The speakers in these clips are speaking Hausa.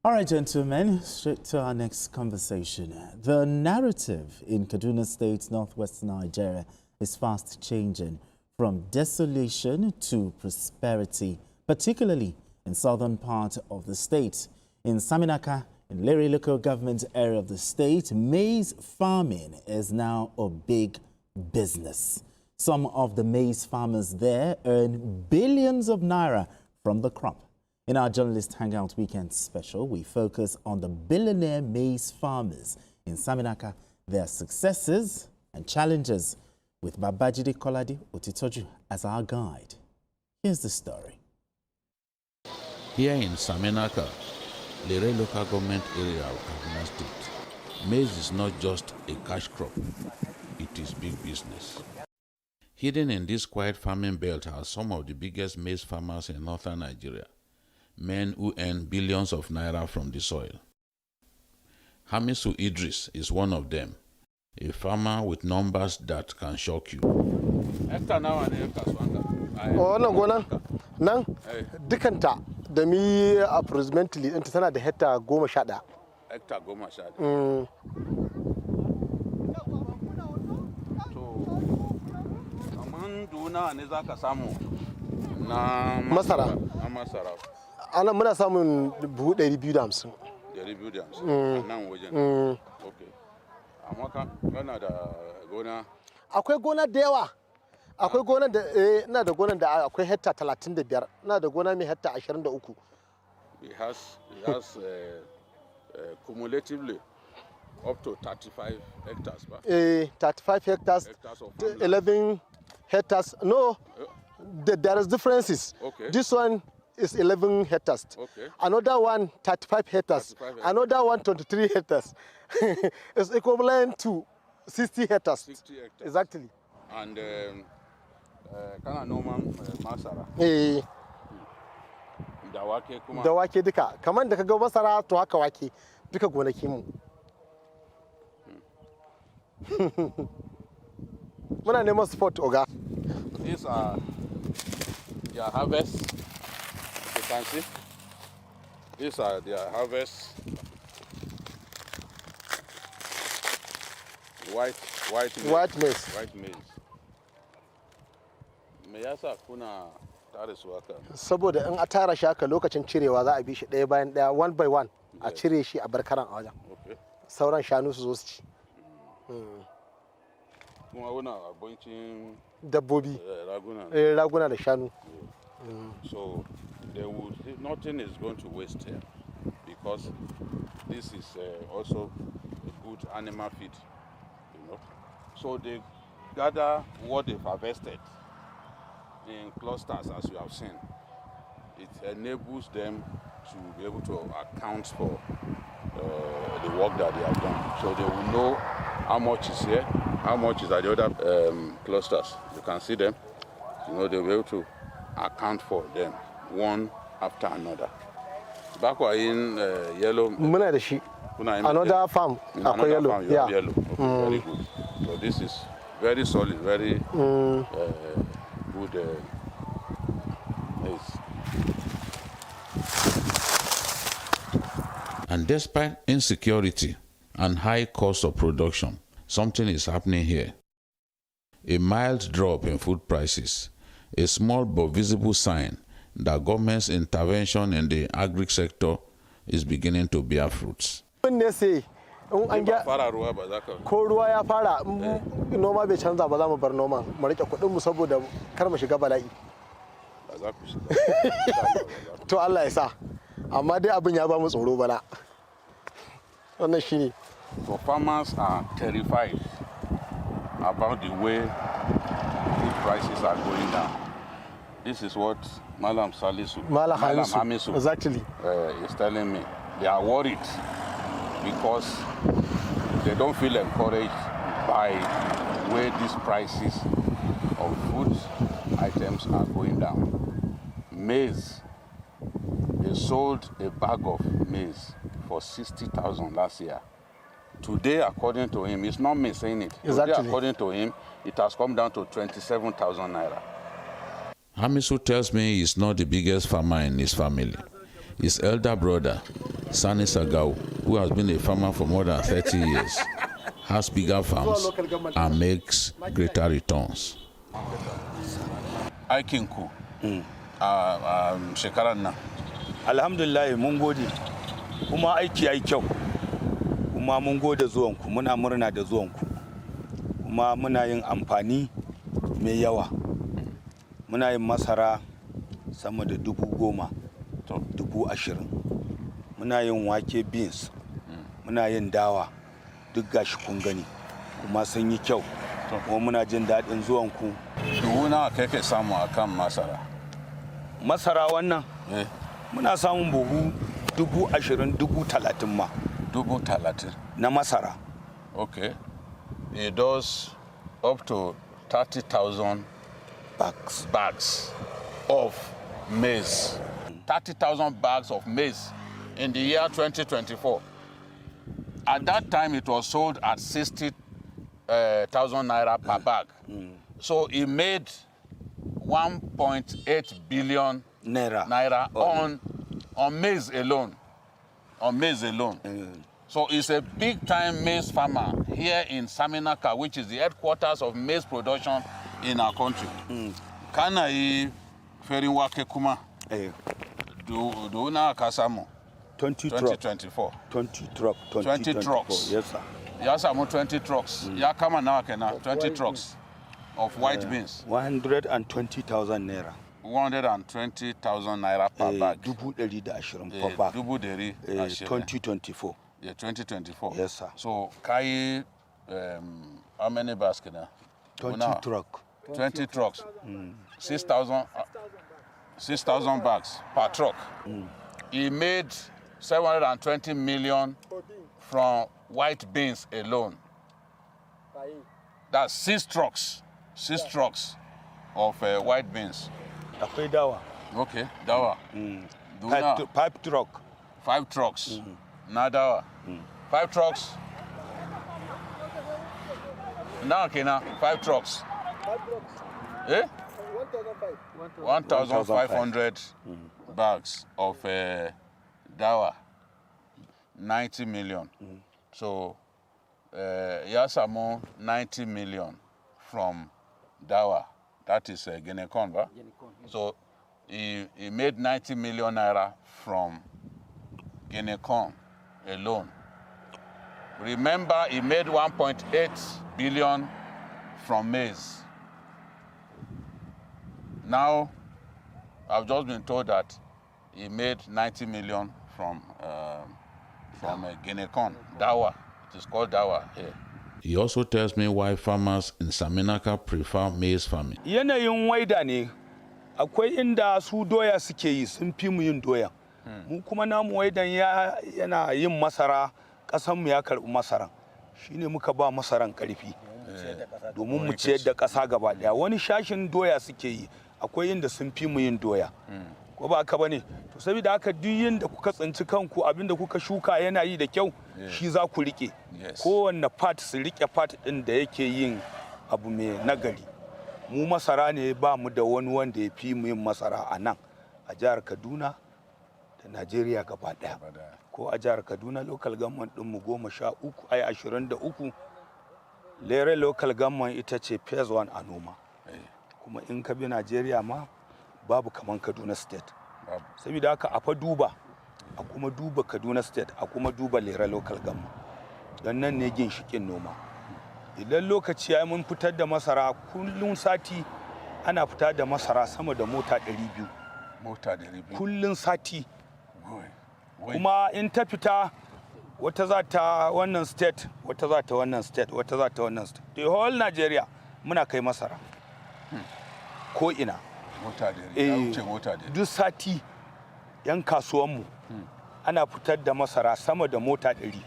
All right, gentlemen, straight to our next conversation. The narrative in Kaduna State, northwestern Nigeria, is fast changing from desolation to prosperity, particularly in southern part of the state. In Saminaka, in Lere local government area of the state, maize farming is now a big business. Some of the maize farmers there earn billions of naira from the crop. In our Journalist Hangout Weekend special, we focus on the billionaire maize farmers in Saminaka, their successes and challenges, with Babajide Kolade Otitoju as our guide. Here's the story. Here in Saminaka, Lere local government area of Kaduna State, maize is not just a cash crop, it is big business. Hidden in this quiet farming belt are some of the biggest maize farmers in northern Nigeria, men who earn billions of naira from the soil. Hamisu Idris is one of them, a farmer with numbers that can shock you. Dukanta da mi approximately ɗinta tana da hekta 11. Hekta 11. To, kaman duna ne za ka samu na masara. Ana muna samun 250. 250 nan wajen. Okay. Amma kana da gona? Akwai gona da yawa. Akwai gona da ina da gonan da akwai hekta 35. Ina da gona mai hekta 23. It has cumulatively up to 35 hectares. 35 hectares. 11 hectares. No, there is differences. Okay. This one is 11 hectares. Okay. Another one 35 hectares. 35 hectares. Another one 23 hectares. It's equivalent to 60 hectares. 60 hectares. Exactly. And kana noman masara. Da wake kuma. Da wake duka. Kaman da kaga masara to haka wake duka gonaki mu. Muna neman support oga. These are their harvests. You can see. These are their harvests. White maize. White maize. Me yasa kuna tare su haka? Saboda in a tara shi haka lokacin cirewa za a bi shi ɗaya bayan ɗaya, one by one, a cire shi a bar karan a wajen. Okay. Sauran shanu su zo su ci. Kuma wuna abincin dabbobi. Raguna. Raguna da shanu. So nothing is going to waste here because this is also a good animal feed, you know. So they gather what they've harvested in clusters, as you have seen. It enables them to be able to account for the work that they have done. So they will know how much is here, how much is at the other clusters. You can see them. You know, they'll be able to account for them one after another. Back in yellow. Muna da shi. Another farm. Another yellow. farm, you have yellow. Okay, very good. So this is very solid, very good maize. And despite insecurity and high cost of production, something is happening here. A mild drop in food prices, a small but visible sign that government's intervention in the agri sector is beginning to bear fruits. Ko ruwa ya fara noma bai canza ba za mu bar noma mu rike kuɗin mu saboda kar mu shiga bala'i. To Allah ya sa. Amma dai abin ya ba mu tsoro bana. Wannan shine. So farmers are terrified about the way food prices are going down. This is what Malam Hamisu exactly is telling me. They are worried because they don't feel encouraged by the way these prices of food items are going down. Maize, they sold a bag of maize for 60,000 last year. Today, according to him, it's not me saying it. Exactly. Today, according to him, it has come down to 27,000 naira. Hamisu tells me he's not the biggest farmer in his family. His elder brother, Sani Sagau, who has been a farmer for more than 30 years, has bigger farms and makes greater returns. Aikinku shekaran nan. Alhamdulillah mun gode, kuma aiki yayi kyau, kuma mun gode zuwanku, muna murna da zuwanku, kuma muna yin amfani mai yawa. Muna yin masara sama da 10,000, 20,000. Muna yin wake beans, muna yin dawa, duk gashi kun gani, kuma sun yi kyau, kuma muna jin daɗin zuwanku. Dubu nawa kake samu akan masara? Masara wannan muna samun buhu 20,000, 30,000 ma. 30,000 na masara. Okay. It does up to 30,000 bags of maize. 30,000 bags of maize in the year 2024. At that time, it was sold at 60,000 naira per bag. So it made 1.8 billion naira on maize alone. On maize alone. So it's a big-time maize farmer here in Saminaka, which is the headquarters of maize production in our country. Kana yi ferin wake kuma? Do na kasamo? 2024. 20 trucks. Yes, sir. Ya samu 20 trucks. Ya kama nawa kenan? 20 trucks of white beans. 120,000 naira. 120,000 naira per bag. 120 per bag. 2024. Yeah, 2024. Yes, sir. So, Kai, how many bags can 20 trucks. 20 trucks. 6,000 bags per truck. He made 720 million from white beans alone. That's 6 trucks. 6 trucks of white beans. Akwai dawa. Okay, dawa. 5 trucks. 5 trucks. Na dawa. 5 trucks. Now, Kena, 5 trucks. 5 trucks. Eh? 1,500. 1,500 bags of dawa. 90 million. So, Yasamo 90 million from dawa. That is Guinea corn, right? So, he made 90 million naira from Guinea corn alone. Remember, he made 1.8 billion from maize. Now, I've just been told that he made 90 million from Guinea corn, dawa. It is called dawa here. He also tells me why farmers in Saminaka prefer maize farming. Yanayin waida ne, akwai inda su doya suke yi, sun fi mu yin doya. Mu kuma namu waidan yana yin masara, ƙasanmu ya karɓi masaran. Shine muka ba masaran ƙarfi. Domin mu ciyar da ƙasa gaba ɗaya. Wani shashin doya suke yi, akwai inda sun fi mu yin doya. Ko ba haka bane? To saboda haka duk yanda kuka tsinci kanku, abinda kuka shuka yana yi da kyau, shi za ku rike. Kowanne part su rike part ɗin da yake yin abu mai nagari. Mu masara ne, ba mu da wani wanda ya fi mu yin masara a nan a jihar Kaduna da Najeriya gaba ɗaya. Ko a jihar Kaduna local government ɗinmu 23, Lere local government ita ce phase 1 a noma. Kuma in ka bi Najeriya ma babu kaman Kaduna state. Saboda haka a fa duba, a kuma duba Kaduna state, a kuma duba Lere local government. Don nan ne ginshiƙin noma. Idan lokaci ya mun fitar da masara, kullum sati ana fitar da masara sama da mota 200. Mota 200. Kullum sati. Kuma in ta fita, wata za ta wannan state, wata za ta wannan state, wata za ta wannan state. The whole Nigeria muna kai masara. Ko ina. Mota 200. Duk sati yan kasuwanmu ana fitar da masara sama da mota 100.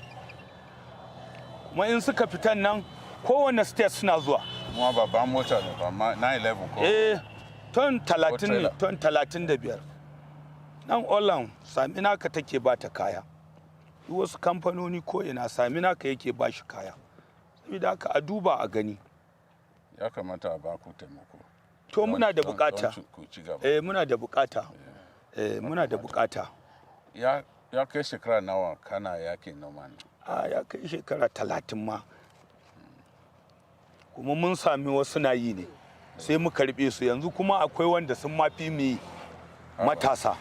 Kuma in suka fitan nan, kowane state suna zuwa. Kuma babban mota ne, ba 911 ko? Ton 30 ne, ton 35. Nan Olan Saminaka take ba ta kaya. Duk wasu kamfanoni ko ina Saminaka yake ba shi kaya. Saboda haka a duba a gani. Ya kamata a ba ku taimako. To muna da bukata. Muna da bukata. Muna da bukata. Ya kai shekara nawa kana yakin noma ne? Ya kai shekara 30 ma. Kuma mun sami wasu na yi ne. Sai mu karbe su yanzu kuma akwai wanda sun mafi mu matasa.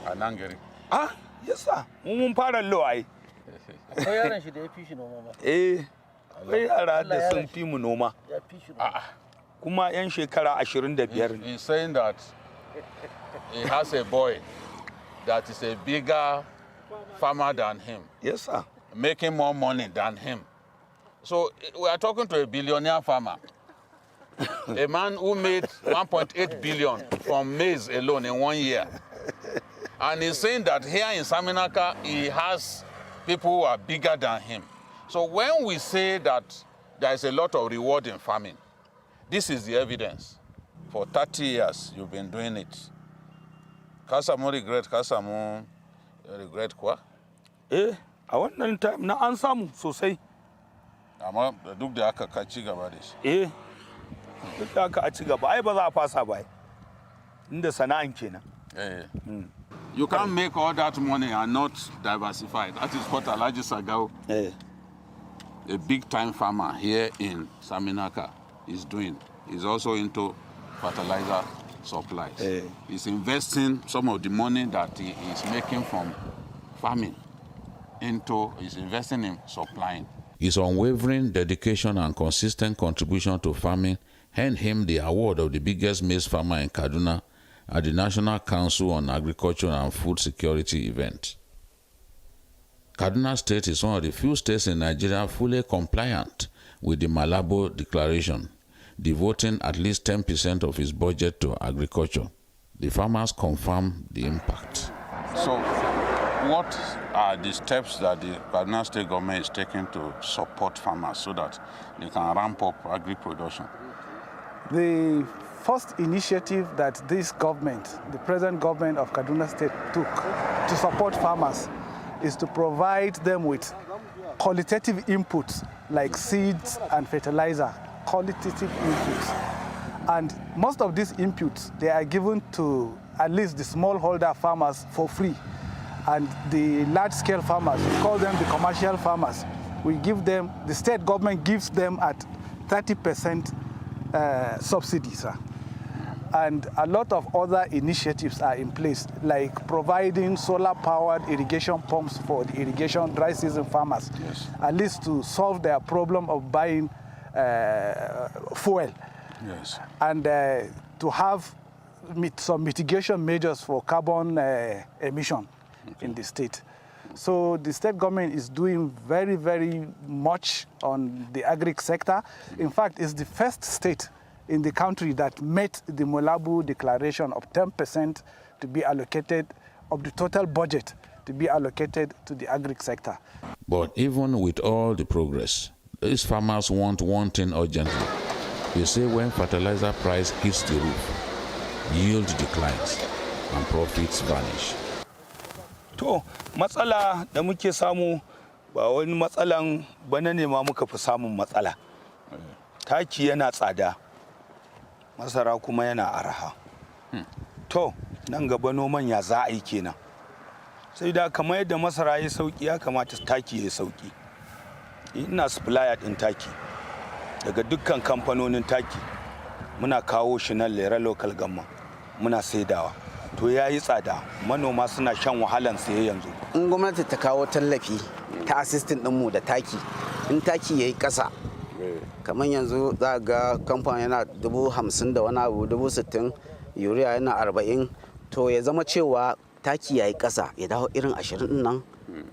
A nan gari? Yasa mun fara lowai. Akwai yaran shi da ya fi shi noma ba. Akwai yara da sun fi mu noma. Ya fi shi noma. Kuma 'yan shekara 25. He's saying that he has a boy that is a bigger farmer than him. Yes, sir. Making more money than him. So we are talking to a billionaire farmer. A man who made 1.8 billion from maize alone in 1 year. And he's saying that here in Saminaka, he has people who are bigger than him. So when we say that there is a lot of reward in farming, this is the evidence. For 30 years, you've been doing it. Kasamu regret kwa? A wannan time na an samu sosai. Amma duk da haka ka ci gaba da shi. Duk da haka a ci gaba, ai ba za a fasa ba. Inda sana'an kenan. You can't make all that money and not diversify. That is what Alhaji Sagao, a big-time farmer here in Saminaka, is doing. He's also into fertilizer supplies. He's investing some of the money that he is making from farming he's investing in supplying. His unwavering dedication and consistent contribution to farming earned him the award of the biggest maize farmer in Kaduna at the National Council on Agriculture and Food Security event. Kaduna State is one of the few states in Nigeria fully compliant with the Malabo Declaration, devoting at least 10% of its budget to agriculture. The farmers confirm the impact. So, what are the steps that the Kaduna State government is taking to support farmers so that they can ramp up agri-production? The first initiative that this government, the present government of Kaduna State, took to support farmers is to provide them with qualitative inputs like seeds and fertilizer, qualitative inputs. And most of these inputs, they are given to at least the smallholder farmers for free. And the large-scale farmers, we call them the commercial farmers, we give them, the state government gives them at 30% subsidy, sir. And a lot of other initiatives are in place, like providing solar-powered irrigation pumps for the irrigation dry season farmers, at least to solve their problem of buying fuel. And to have some mitigation measures for carbon emission in the state. So the state government is doing very, very much on the agri sector. In fact, it's the first state in the country that met the Malabo Declaration of 10% to be allocated of the total budget to be allocated to the agri sector. But even with all the progress, these farmers want one thing urgently. They say when fertilizer price hits the roof, yield declines and profits vanish. To, matsala da muke samu ba wani matsalan bana ne ma muka fi samun matsala. Taki yana tsada, masara kuma yana araha. To, nan gaba noman ya za a yi kenan. Sai da kamar yadda masara ya sauki ya kamata taki ya sauki. Ina supplier din taki daga dukkan kamfanonin taki. Muna kawo shi nan Lera local government, muna saidawa. To ya yi tsada, manoma suna shan wahalan saye yanzu. In gwamnati ta kawo tallafi ta assistant ɗinmu da taki, in taki ya yi ƙasa, kamar yanzu za ga kamfani yana 50,000 da wani abu, 60,000, yuriya yana 40, to ya zama cewa taki ya yi ƙasa, ya dawo irin 20 nan,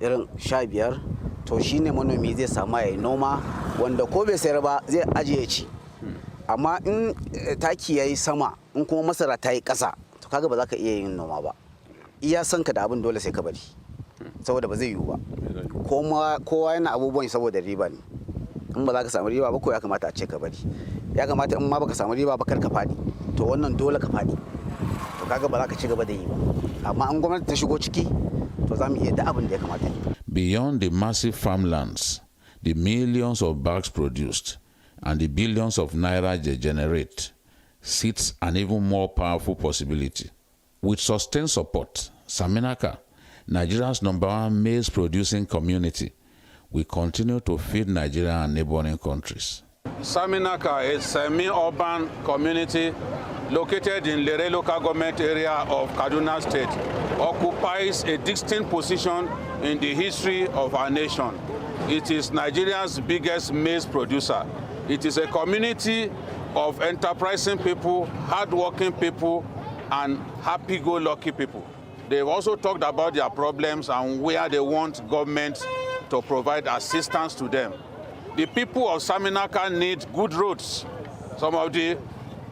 irin 15, to shine manomi zai samu ya yi noma, wanda ko bai sayar ba zai ajiye ci. Amma in taki ya yi sama, in kuma masara ta yi ƙasa, kaga ba za ka iya yin noma ba. Iya san ka da abin dole sai ka bari, saboda ba zai yiwu ba. Kowa yana abubuwan saboda riba ne. In ba za ka samu riba ba ko ya kamata a ce ka bari. Ya kamata in ma baka samu riba ba kar ka fadi. To wannan dole ka fadi. To kaga ba za ka ci gaba da yi ba. Amma in gwamnati ta shigo ciki, to za mu iya da abin da ya kamata yi. Beyond the massive farmlands, the millions of bags produced, and the billions of naira they generate, sits an even more powerful possibility. With sustained support, Saminaka Nigeria's #1 maize-producing community, we continue to feed Nigeria and neighboring countries. Saminaka is a semi-urban community located in Lere local government area of Kaduna State, occupies a distinct position in the history of our nation. It is Nigeria's biggest maize producer. It is a community of enterprising people, hardworking people, and happy-go-lucky people. They've also talked about their problems and where they want government to provide assistance to them. The people of Saminaka need good roads. Some of the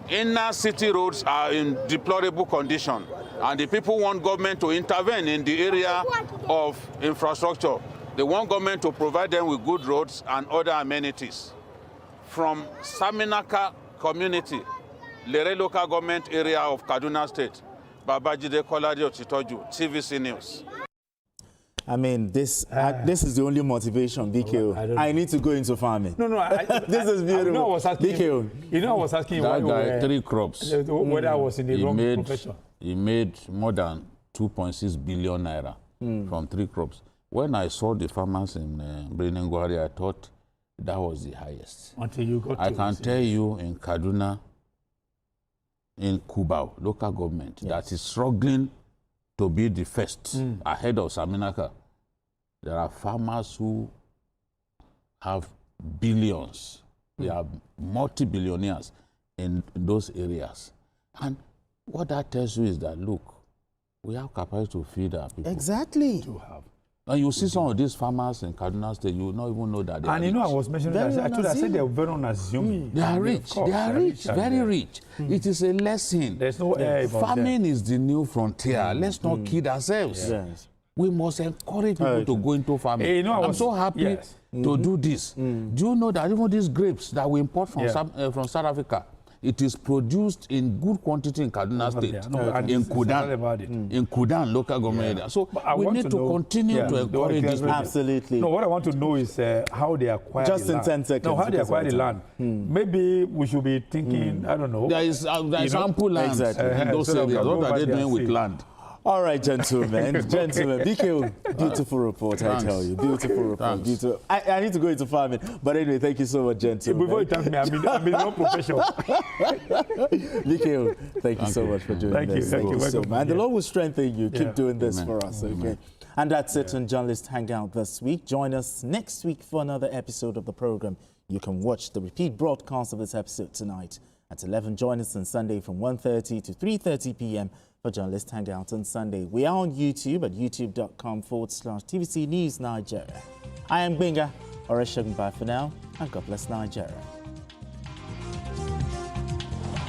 inner city roads are in deplorable condition, and the people want government to intervene in the area of infrastructure. They want government to provide them with good roads and other amenities. From Saminaka community, Lere local government area of Kaduna State, Babajide Kolade Otitoju, TVC News. I mean, this is the only motivation, BKO. I need to go into farming. No, this is beautiful. I was asking BKO. I was asking that guy, 3 crops. Whether I was in the wrong profession. He made more than 2.6 billion naira from 3 crops. When I saw the farmers in Brinengwari, I thought that was the highest. Until you got I can tell you in Kaduna, in Kubau, local government, that is struggling to be the first ahead of Saminaka. There are farmers who have billions. They are multi-billionaires in those areas. And what that tells you is that, look, we have capacity to feed our people. Exactly. And you see some of these farmers in Kaduna State, you will not even know that they are rich. And I was mentioning that. I said they are very unassuming. They are rich. They are rich, very rich. It is a lesson. There's no air. Farming is the new frontier. Let's not kid ourselves. Yes. We must encourage people to go into farming. Hey, I'm so happy to do this. Do you know that even these grapes that we import from South Africa, it is produced in good quantity in Kaduna State, in Kudan, in Kudan local government area. So we need to continue to encourage this. Absolutely. No, what I want to know is how they acquire just the in land. 10 seconds. No, how they acquire the land. Maybe we should be thinking, I don't know. There is ample land in those areas. What are they doing with land? All right, gentlemen. BKO, beautiful report, I tell you. Beautiful report. Beautiful. I need to go into farming. But anyway, thank you so much, gentlemen. Before you thank me, I'm in no profession. BKO, thank you so much for doing this. Thank you. So, and the Lord will strengthen you. Keep doing this for us, okay? And that's it on Journalist Hangout this week. Join us next week for another episode of the program. You can watch the repeat broadcast of this episode tonight at 11. Join us on Sunday from 1:30 to 3:30 p.m. for Journalist Hangout on Sunday. We are on YouTube at youtube.com/TVC News Nigeria. I am Benga Oreshogun. Bye for now, and God bless Nigeria.